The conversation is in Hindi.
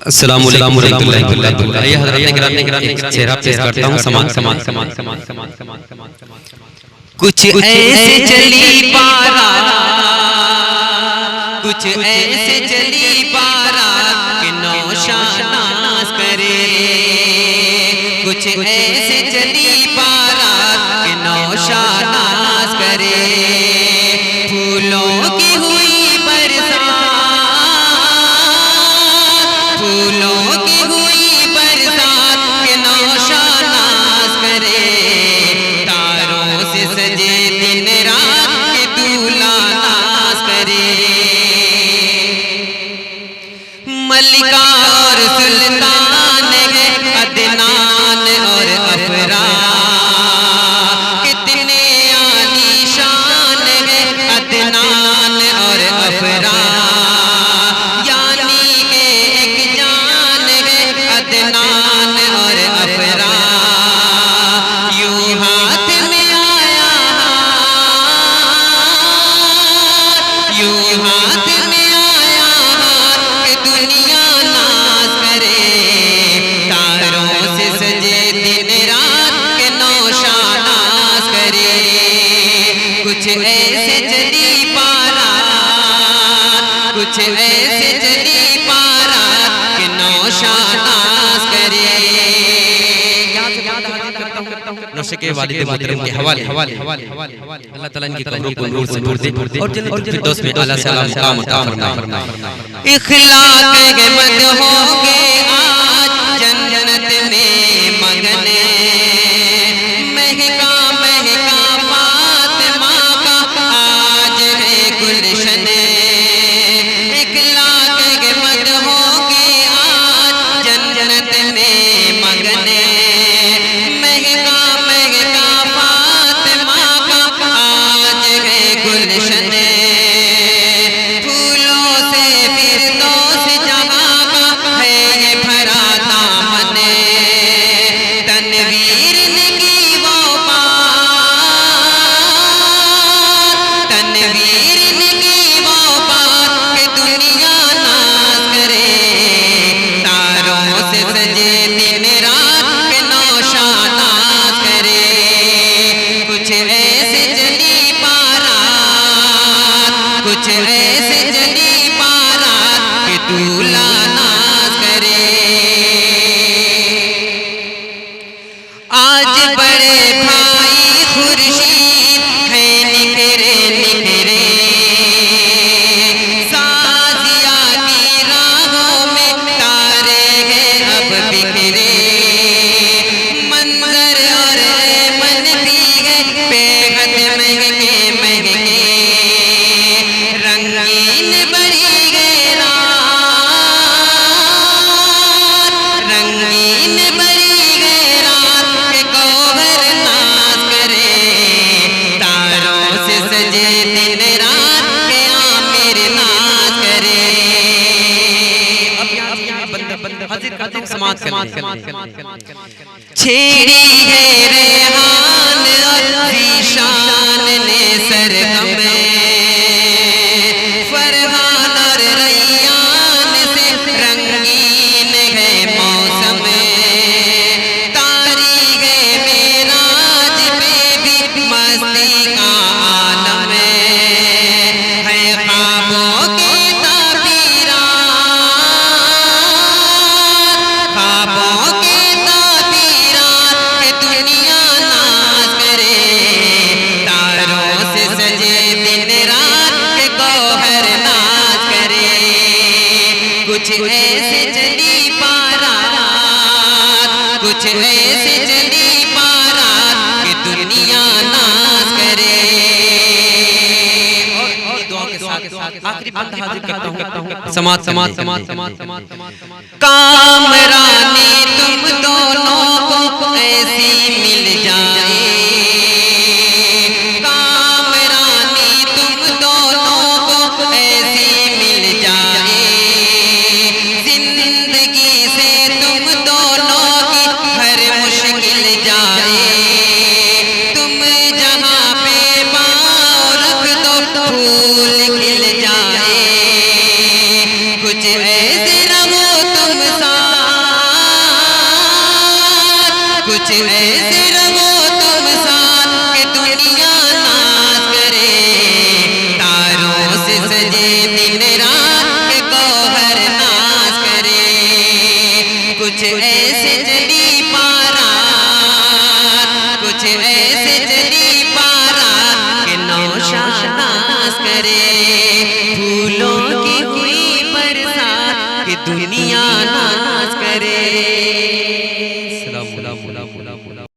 अस्सलाम वालेकुम रहमतुल्लाहि व बरकातहू। ये हज़रात गिरामी चेहरा पेश करता हूँ समान कुछ ऐसे चली पारा, कुछ ऐसे चली पारा कि नौशानास करे, कुछ ऐसे चली पारा कि नौशानास करे। फूलों की हुई बरसात, फूलों की हुई बरसात के नौशानास करे। तारों से सजे दिन रात के दूल्हा नाज करे। मलिका और सुल्तान है अदनान और अफरा, कितने आलीशान है अदनान और अफरा। यानी के एक जान है अदनान और अफरा। यूं हाथ में आया, यूं हाथ में आया कि दुनिया नाज करे। तारों से सजे दिन रात के नौशानास करे। कुछ ऐसे चली पारा, कुछ ऐसे चली पारा कि नौशानास करे। नौशे के वालिद मोहतरम के हवाले अल्लाह ताला इनकी कब्रों को नूर से भर दे और जन्नत फिरदौस में आला सलाम मुकाम अता फरमाए। इखलाक के मत होंगे आज जन्नत में मगने, महका महका फातिमा का आज है गुलशन। इखलाक के मत होंगे आज जन्नत में मगने, महका महका फातिमा का आज है गुलशन। फूलों से फिरदौस जहाँ का है ये भरा दामन। तनवीर ने की वो बात, तनवीर ने की वो बात कि दुनिया नाज करे। तारों से सजे दिन रात के नौशानास करे। कुछ ऐसे चली पारा, कुछ ऐसे चली पारा कि दूल्हा नाज करे। आज बड़े भाई खुर्शीद है निखरे निखरे, साजिया की राहों में तारे हैं अब बिखरे। मंजर और मन भी है बेहद महंगे महंगे, रंगीन बड़ी है रात, रंगीन बड़ी है रात के गौहर नाज करे। तारों से सजे दिन रात के आमिर नाज करे। छेड़ी है रेहान और ज़ीशान ने सरगम, फरहान और रैयान से रंगीन है मौसम। तारी है मेराज पे भी मस्ती का आलम है। ख्वाबों के ताबीरात, ख्वाबों के ताबीरात के दुनिया नाज करे। तारों से सजे दिन रात के गौहर नाज करे। कुछ ऐसे चली पारा, कुछ ऐसे चली पारा कि दुनिया नाज करे। और दुआ के साथ आखिरी बंद हाजिर करता हूँ समाज समाज समाज समाज समाज कामरानी तुम दोनों को ऐसी मिल जाए। कामरानी तुम दोनों को ऐसी मिल जाए। जिंदगी से तुम दोनों की हर मुश्किल जाए। तुम जहाँ पे पाँव रख दो फूल खिल जाए। कुछ ऐसे रहो तुम ऐसे रहो तुम साथ कि दुनिया नाज करे, तारों से सजे दिन रात के गौहर नाज करे। कुछ ऐसे चली पारा, कुछ ऐसे चली पारा कि नौशाद नाज करे।